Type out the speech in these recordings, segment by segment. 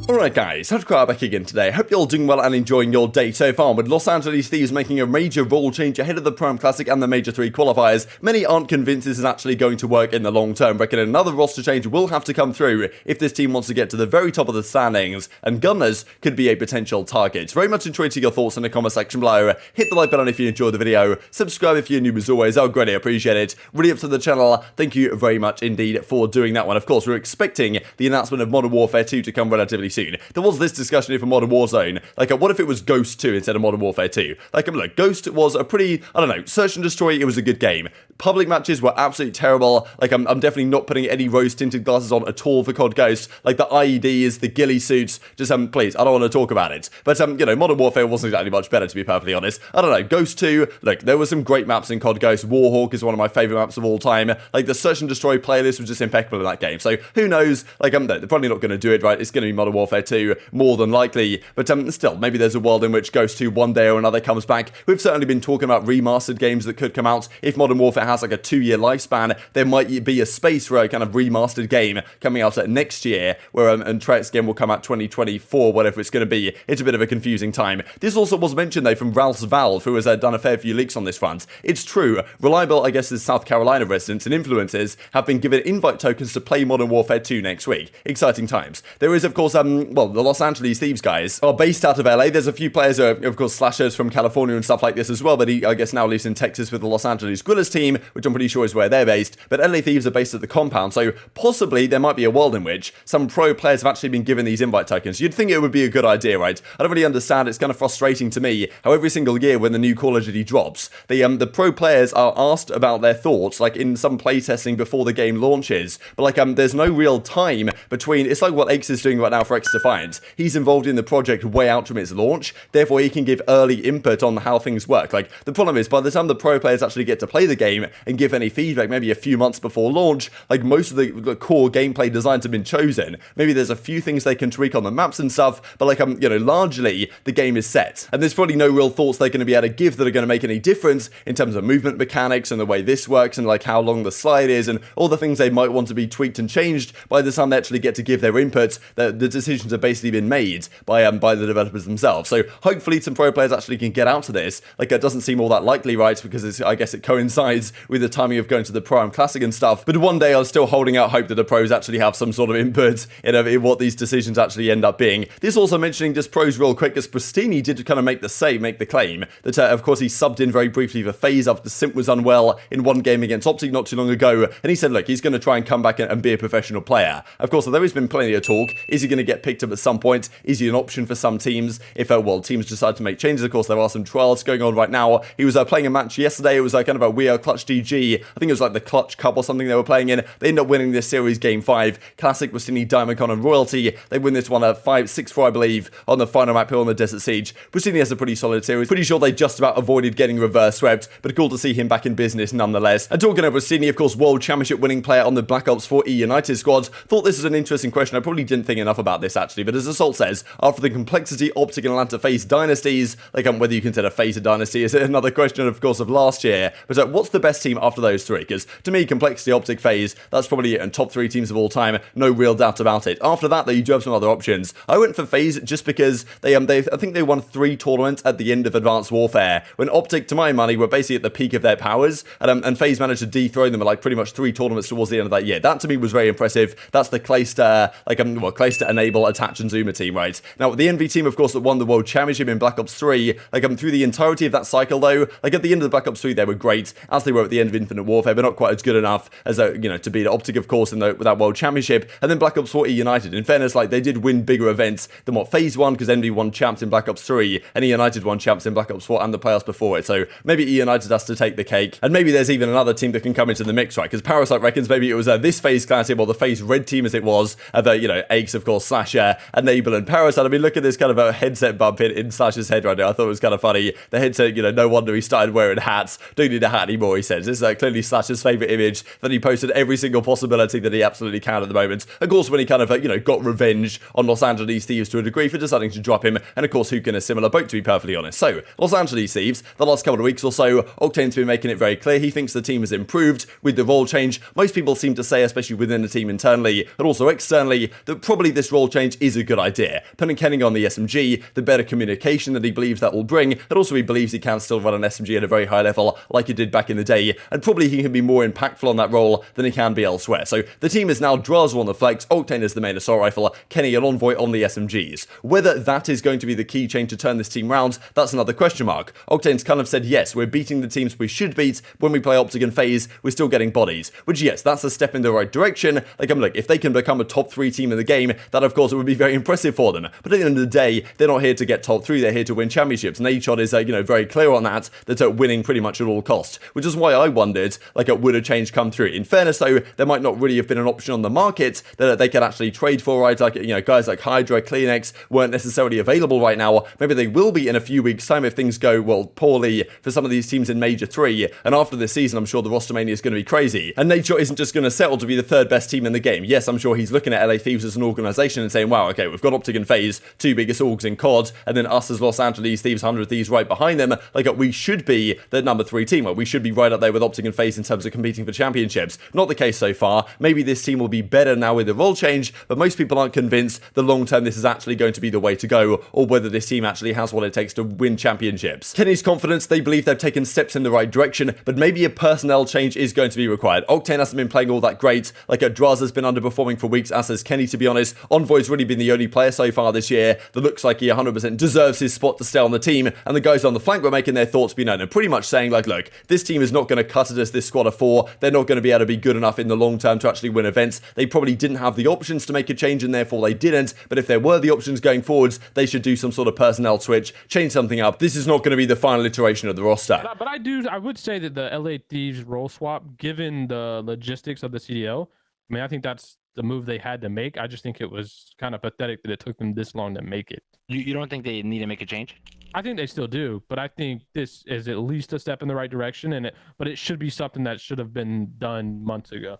Alright guys, TacticalRab back again today. Hope you're all doing well and enjoying your day so far. With Los Angeles Thieves making a major role change ahead of the Prime Classic and the Major 3 qualifiers, many aren't convinced this is actually going to work in the long term. Reckon another roster change will have to come through if this team wants to get to the very top of the standings, and Gunless could be a potential target. Very much enjoyed your thoughts in the comment section below. Hit the like button if you enjoyed the video, subscribe if you're new as always, I'll greatly appreciate it. Really up to the channel, thank you very much indeed for doing that one. Of course, we're expecting the announcement of Modern Warfare 2 to come relatively soon. There was this discussion here for Modern Warzone, like what if it was Ghost 2 instead of Modern Warfare 2? Like, look, Ghost was a pretty, I don't know, search and destroy, it was a good game. Public matches were absolutely terrible. Like, I'm definitely not putting any rose-tinted glasses on at all for COD Ghost. Like, the IEDs, the ghillie suits, just, please, I don't want to talk about it. But, you know, Modern Warfare wasn't exactly much better, to be perfectly honest. I don't know, Ghost 2, look, there were some great maps in COD Ghost. Warhawk is one of my favourite maps of all time. Like, the search and destroy playlist was just impeccable in that game. So, who knows? Like, they're probably not going to do it, right? It's going to be Modern Warfare 2, more than likely. But, still, maybe there's a world in which Ghost 2 one day or another comes back. We've certainly been talking about remastered games that could come out. If Modern Warfare has, like, a 2-year lifespan, there might be a space for a kind of remastered game coming out next year, where and Treyarch's game will come out 2024, whatever it's going to be. It's a bit of a confusing time. This also was mentioned, though, from Ralph's Valve, who has done a fair few leaks on this front. It's true. Reliable, I guess, as South Carolina residents and influencers have been given invite tokens to play Modern Warfare 2 next week. Exciting times. There is, of course, well, the Los Angeles Thieves guys are based out of LA. There's a few players, of course, slashers from California and stuff like this as well, but he, I guess, now lives in Texas with the Los Angeles Guerrillas team, which I'm pretty sure is where they're based. But LA Thieves are based at the compound, so possibly there might be a world in which some pro players have actually been given these invite tokens. You'd think it would be a good idea, right? I don't really understand. It's kind of frustrating to me how every single year when the new Call of Duty drops, the pro players are asked about their thoughts, like in some playtesting before the game launches. But like, there's no real time between. It's like what X is doing right now for X Defiance. He's involved in the project way out from its launch, therefore he can give early input on how things work. Like, the problem is, by the time the pro players actually get to play the game and give any feedback, maybe a few months before launch, like, most of the core gameplay designs have been chosen. Maybe there's a few things they can tweak on the maps and stuff, but like, you know, largely the game is set. And there's probably no real thoughts they're going to be able to give that are going to make any difference in terms of movement mechanics and the way this works and like how long the slide is and all the things they might want to be tweaked and changed. By the time they actually get to give their input, the decisions have basically been made by the developers themselves. So hopefully some pro players actually can get out to this. Like, it doesn't seem all that likely, right? Because I guess it coincides with the timing of going to the Prime Classic and stuff. But one day I'm still holding out hope that the pros actually have some sort of input in what these decisions actually end up being. This also mentioning just pros real quick, as Prestinni did kind of make the claim that of course he subbed in very briefly for FaZe after Simp was unwell in one game against Optic not too long ago, and he said, look, he's going to try and come back and be a professional player. Of course, there has been plenty of talk. Is he going to get picked up at some point? Is he an option for some teams? If well, teams decide to make changes, of course, there are some trials going on right now. He was playing a match yesterday. It was kind of a We Are Clutch DG. I think it was like the Clutch Cup or something they were playing in. They ended up winning this series game 5. Classic, Prestinni, Diamondcon, and Royalty. They win this one 6-4, I believe, on the final map here on the Desert Siege. Prestinni has a pretty solid series. Pretty sure they just about avoided getting reverse swept, but cool to see him back in business nonetheless. And talking about Prestinni, of course, World Championship winning player on the Black Ops 4 E United squad. Thought this was an interesting question. I probably didn't think enough about this actually, but as Assault says, after the complexity Optic and Atlanta FaZe dynasties, like whether you consider FaZe a dynasty is another question, of course, of last year. But what's the best team after those three? Because to me, complexity, Optic, FaZe, that's probably it, and top 3 teams of all time. No real doubt about it. After that, though, you do have some other options. I went for FaZe just because they I think they won 3 tournaments at the end of Advanced Warfare, when Optic, to my money, were basically at the peak of their powers, and FaZe managed to dethrone them at like pretty much 3 tournaments towards the end of that year. That to me was very impressive. That's the Clayster, Clayster, Enable, Attach, and Zuma team, right? Now, the Envy team, of course, that won the World Championship in Black Ops 3, through the entirety of that cycle, though, like at the end of the Black Ops 3, they were great, as they were at the end of Infinite Warfare, but not quite as good enough as, to beat Optic, of course, in that World Championship. And then Black Ops 4 E United. In fairness, like, they did win bigger events than what FaZe won, because Envy won champs in Black Ops 3, and E United won champs in Black Ops 4 and the playoffs before it. So maybe E United has to take the cake, and maybe there's even another team that can come into the mix, right? Because Parasite reckons maybe it was this FaZe clan team, or the FaZe red team as it was, Eggs, of course, Slasher, Enable, and Parasite. I mean, look at this kind of a headset bump in Slasher's head right now. I thought it was kind of funny. The headset, no wonder he started wearing hats. Don't need a hat anymore, he said. This is clearly Slash's favourite image that he posted every single possibility that he absolutely can at the moment. Of course, when he kind of, got revenge on Los Angeles Thieves to a degree for deciding to drop him, and of course, Huke in a similar boat, to be perfectly honest. So, Los Angeles Thieves, the last couple of weeks or so, Octane's been making it very clear he thinks the team has improved with the role change. Most people seem to say, especially within the team internally, but also externally, that probably this role change is a good idea. Putting Kenny on the SMG, the better communication that he believes that will bring, and also he believes he can still run an SMG at a very high level, like he did back in the day, and probably he can be more impactful on that role than he can be elsewhere. So the team is now Drazah on the flex, Octane is the main assault rifle, Kenny and Envoy on the SMGs. Whether that is going to be the key change to turn this team round, that's another question mark. Octane's kind of said, yes, we're beating the teams we should beat. When we play Optic and FaZe, we're still getting bodies. Which, yes, that's a step in the right direction. Like, look, if they can become a top 3 team in the game, that of course would be very impressive for them. But at the end of the day, they're not here to get top 3, they're here to win championships. And A-Shot is, very clear on that winning pretty much at all costs. Which is why I wondered, would a change come through? In fairness, though, there might not really have been an option on the market that they could actually trade for, right? Guys like Hydra, CleanX weren't necessarily available right now. Maybe they will be in a few weeks' time if things go, well, poorly for some of these teams in Major 3. And after this season, I'm sure the roster mania is going to be crazy. And Nature isn't just going to settle to be the 3rd best team in the game. Yes, I'm sure he's looking at LA Thieves as an organization and saying, wow, okay, we've got Optic and FaZe, 2 biggest orgs in COD, and then us as Los Angeles Thieves, 100 Thieves right behind them. We should be the number 3 team. We should be right up there with Optic and FaZe in terms of competing for championships. Not the case so far. Maybe this team will be better now with the role change, but most people aren't convinced the long term this is actually going to be the way to go, or whether this team actually has what it takes to win championships. Kenny's confidence, they believe they've taken steps in the right direction, but maybe a personnel change is going to be required. Octane hasn't been playing all that great. Drazah's been underperforming for weeks, as has Kenny, to be honest. Envoy's really been the only player so far this year that looks like he 100% deserves his spot to stay on the team, and the guys on the flank were making their thoughts be known and pretty much saying, look, this team is not going to cut it as this squad of 4. They're not going to be able to be good enough in the long term to actually win events. They probably didn't have the options to make a change, and therefore they didn't, but if there were the options going forwards, they should do some sort of personnel switch, change something up. This is not going to be the final iteration of the roster. But I would say that the LA Thieves role swap, given the logistics of the CDL, I think that's the move they had to make. I just think it was kind of pathetic that it took them this long to make it. You don't think they need to make a change? I think they still do, but I think this is at least a step in the right direction, but it should be something that should have been done months ago.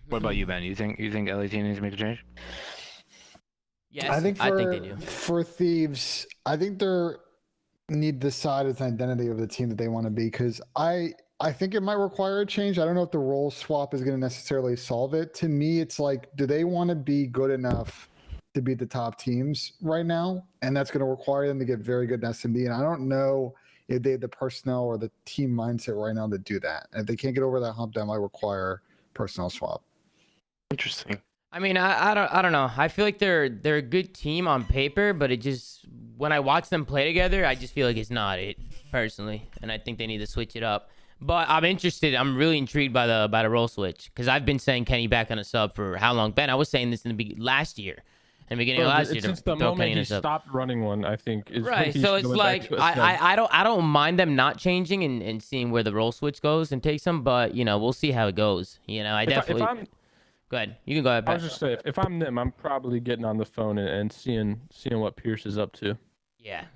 What about you, Ben? You think LA team needs to make a change? Yes, I think they do. For Thieves, I think they need to decide as an identity of the team that they want to be, because I think it might require a change. I don't know if the role swap is going to necessarily solve it. To me, it's do they want to be good enough to beat the top teams right now? And that's going to require them to get very good in SMB. And I don't know if they have the personnel or the team mindset right now to do that. And if they can't get over that hump, that might require personnel swap. Interesting. I don't know. I feel like they're a good team on paper, but it just, when I watch them play together, I just feel like it's not it, personally. And I think they need to switch it up. But I'm interested. I'm really intrigued by the role switch, because I've been saying Kenny back on a sub for how long? Ben, I was saying this in the last year. In the beginning of last year. Since the moment he stopped running one, I think. Is right. So it's I don't mind them not changing and seeing where the role switch goes and takes them, but we'll see how it goes. Go ahead. You can go ahead. I was just saying, if I'm them, I'm probably getting on the phone and seeing what Pierce is up to. Yeah.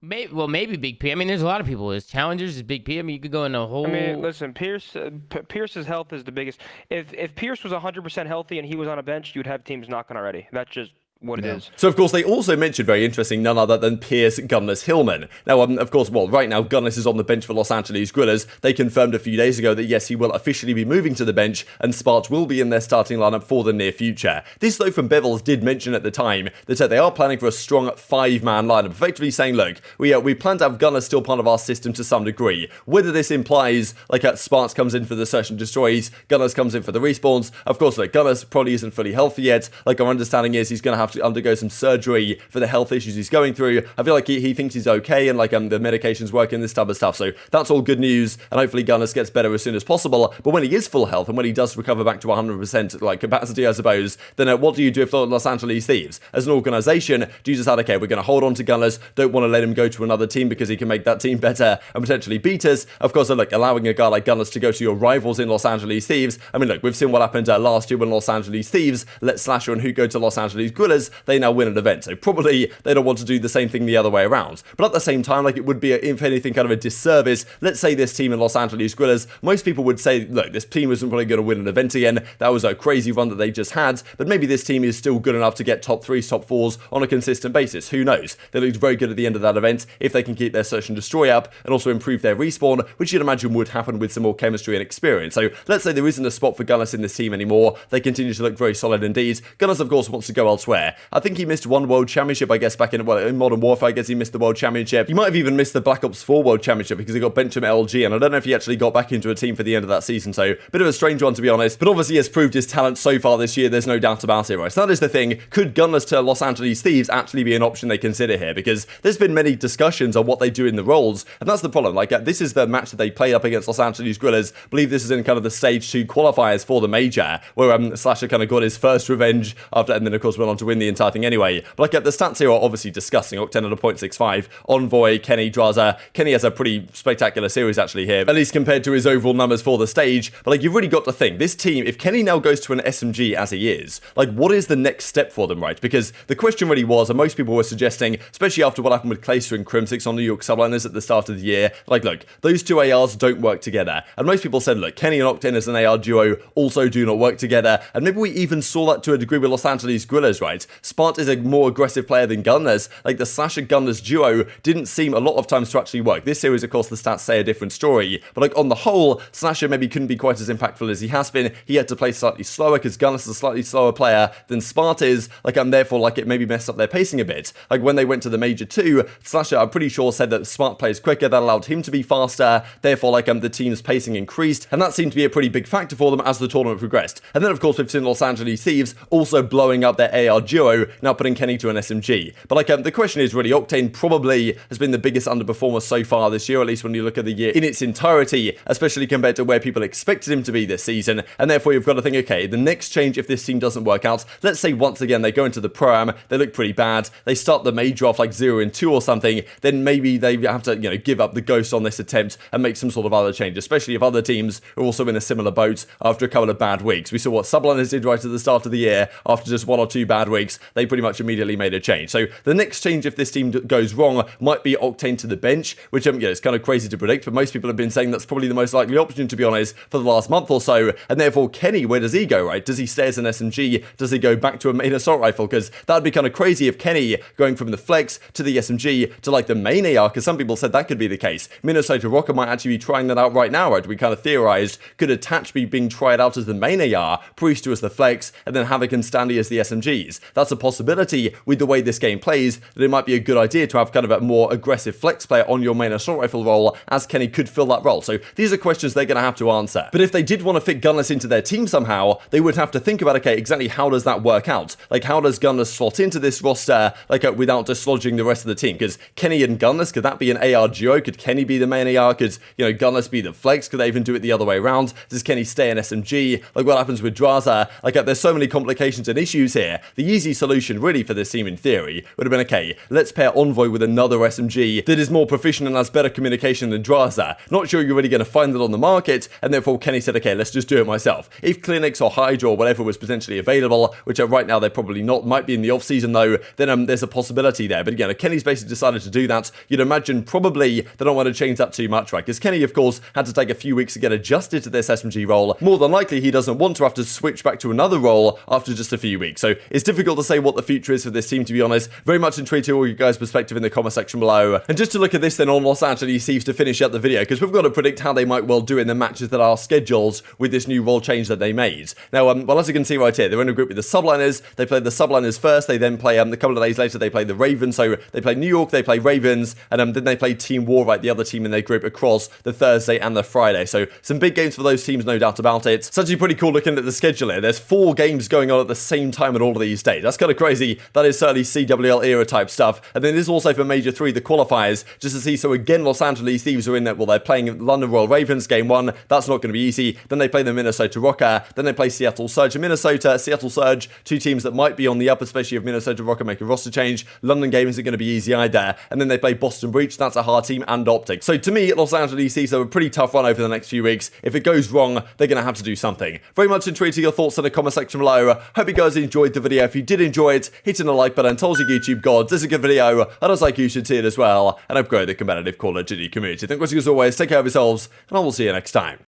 Maybe Big P. There's a lot of people. There's challengers, there's Big P. You could go in a whole. Listen, Pierce's health is the biggest. If Pierce was 100% healthy and he was on a bench, you'd have teams knocking already. That's just what it is. So, of course, they also mentioned, very interesting, none other than Pierce Gunless Hillman. Now, of course, right now, Gunless is on the bench for Los Angeles Guerrillas. They confirmed a few days ago that, yes, he will officially be moving to the bench, and Spart will be in their starting lineup for the near future. This, though, from Bevels did mention at the time that they are planning for a strong 5-man lineup, effectively saying, look, we plan to have Gunless still part of our system to some degree. Whether this implies, Spart comes in for the search and destroys, Gunless comes in for the respawns, of course, Gunless probably isn't fully healthy yet. Our understanding is he's going to have to undergo some surgery for the health issues he's going through. I feel like he thinks he's okay, and the medication's working, this type of stuff. So that's all good news, and hopefully Gunless gets better as soon as possible. But when he is full health and when he does recover back to 100% capacity, I suppose, then what do you do if Los Angeles Thieves? As an organization, do you decide, okay, we're going to hold on to Gunless, don't want to let him go to another team because he can make that team better and potentially beat us? Of course, allowing a guy like Gunless to go to your rivals in Los Angeles Thieves. We've seen what happened last year when Los Angeles Thieves let Slasher and Huke go to Los Angeles Guerrillas. Guerrillas, they now win an event. So probably they don't want to do the same thing the other way around. But at the same time, like, it would be, if anything, kind of a disservice. Let's say this team in Los Angeles Guerrillas, most people would say, look, this team isn't probably going to win an event again. That was a crazy run that they just had, but maybe this team is still good enough to get top 3s, top 4s on a consistent basis. Who knows? They looked very good at the end of that event if they can keep their search and destroy up and also improve their respawn, which you'd imagine would happen with some more chemistry and experience. So let's say there isn't a spot for Gunless in this team anymore. They continue to look very solid indeed. Gunless, of course, wants to go elsewhere. I think he missed one World Championship, I guess, back in Modern Warfare. I guess he missed the World Championship. He might have even missed the Black Ops 4 World Championship because he got benched from LG, and I don't know if he actually got back into a team for the end of that season, so bit of a strange one to be honest, but obviously he has proved his talent so far this year, there's no doubt about it, right? So that is the thing. Could Gunless to Los Angeles Thieves actually be an option they consider here? Because there's been many discussions on what they do in the roles, and that's the problem. Like, this is the match that they played up against Los Angeles Guerrillas. I believe this is in kind of the stage 2 qualifiers for the major, where Slasher kind of got his first revenge after, and then of course went on to win the entire thing anyway. But like, the stats here are obviously disgusting. Octane at a 0.65, Envoy, Kenny, Drazah. Kenny has a pretty spectacular series actually here, at least compared to his overall numbers for the stage. But like, you've really got to think, this team, if Kenny now goes to an SMG as he is, like, what is the next step for them, right? Because the question really was, and most people were suggesting, especially after what happened with Clayster and Crimsix on New York subliners at the start of the year, like, look, those two ARs don't work together. And most people said, look, Kenny and Octane as an AR duo also do not work together. And maybe we even saw that to a degree with Los Angeles Guerrillas, right? Spart is a more aggressive player than Gunless. Like, the Slasher Gunless duo didn't seem a lot of times to actually work. This series, of course, the stats say a different story. But like, on the whole, Slasher maybe couldn't be quite as impactful as he has been. He had to play slightly slower because Gunless is a slightly slower player than Spart is. Like, and therefore, like, it maybe messed up their pacing a bit. Like, when they went to the Major 2, Slasher, I'm pretty sure, said that Spart plays quicker. That allowed him to be faster. Therefore, like, the team's pacing increased. And that seemed to be a pretty big factor for them as the tournament progressed. And then, of course, we've seen Los Angeles Thieves also blowing up their AR duo, now putting Kenny to an SMG. But like, the question is really, Octane probably has been the biggest underperformer so far this year, at least when you look at the year in its entirety, especially compared to where people expected him to be this season. And therefore, you've got to think, okay, the next change if this team doesn't work out, let's say once again they go into the Pro-Am, they look pretty bad, they start the major off like 0-2 or something, then maybe they have to, you know, give up the ghost on this attempt and make some sort of other change, especially if other teams are also in a similar boat after a couple of bad weeks. We saw what Subliners did right at the start of the year. After just 1 or 2 bad weeks, they pretty much immediately made a change. So the next change if this team goes wrong might be Octane to the bench, which yeah, it's kind of crazy to predict, but most people have been saying that's probably the most likely option, to be honest, for the last month or so. And therefore, Kenny, where does he go, right? Does he stay as an SMG? Does he go back to a main assault rifle? Because that would be kind of crazy if Kenny going from the flex to the SMG to like the main AR, because some people said that could be the case. Minnesota Rokkr might actually be trying that out right now, right? We kind of theorized, could Attach be being tried out as the main AR, Priestahh as the flex, and then Huke and Standy as the SMGs? That's a possibility with the way this game plays, that it might be a good idea to have kind of a more aggressive flex player on your main assault rifle role, as Kenny could fill that role. So these are questions they're going to have to answer. But if they did want to fit Gunless into their team somehow, they would have to think about, okay, exactly how does that work out? Like, how does Gunless slot into this roster, like, without dislodging the rest of the team? Because Kenny and Gunless, could that be an AR duo? Could Kenny be the main AR? Could, you know, Gunless be the flex? Could they even do it the other way around? Does Kenny stay in SMG? Like, what happens with Drazah? Like, there's so many complications and issues here. The easy solution, really, for this team in theory, would have been, okay, let's pair Envoy with another SMG that is more proficient and has better communication than Drazah. Not sure you're really going to find that on the market, and therefore Kenny said, okay, let's just do it myself. If CleanX or Hydra or whatever was potentially available, which right now they're probably not, might be in the off-season though, then there's a possibility there. But again, if Kenny's basically decided to do that, you'd imagine probably they don't want to change that too much, right? Because Kenny, of course, had to take a few weeks to get adjusted to this SMG role. More than likely, he doesn't want to have to switch back to another role after just a few weeks. So it's difficult to say what the future is for this team, to be honest. Very much intrigued to hear all you guys' perspective in the comment section below. And just to look at this then on Los Angeles Thieves to finish up the video, because we've got to predict how they might well do in the matches that are scheduled with this new role change that they made. Now, well, as you can see right here, they're in a group with the Subliners. They play the Subliners first. They then play, a couple of days later, they play the Ravens. So they play New York, they play Ravens, and then they play Team War, right, the other team in their group, across the Thursday and the Friday. So some big games for those teams, no doubt about it. It's actually pretty cool looking at the schedule here. There's 4 games going on at the same time on all of these days. That's kind of crazy. That is certainly CWL era type stuff. And then there's also for Major 3, the qualifiers, just to see. So again, Los Angeles Thieves are in there. Well, they're playing London Royal Ravens game 1. That's not going to be easy. Then they play the Minnesota Rokkr. Then they play Seattle Surge and Minnesota. Seattle Surge, 2 teams that might be on the up, especially if Minnesota Rokkr make a roster change. London game isn't going to be easy either. And then they play Boston Breach. That's a hard team, and Optic. So to me, Los Angeles Thieves have a pretty tough run over the next few weeks. If it goes wrong, they're going to have to do something. Very much intrigued to your thoughts in the comment section below. Hope you guys enjoyed the video. If you did enjoy it, hitting the like button tells you YouTube gods this is a good video, and I was like you should see it as well, and I've grown the competitive Call of Duty community. Thank you as always, take care of yourselves, and I will see you next time.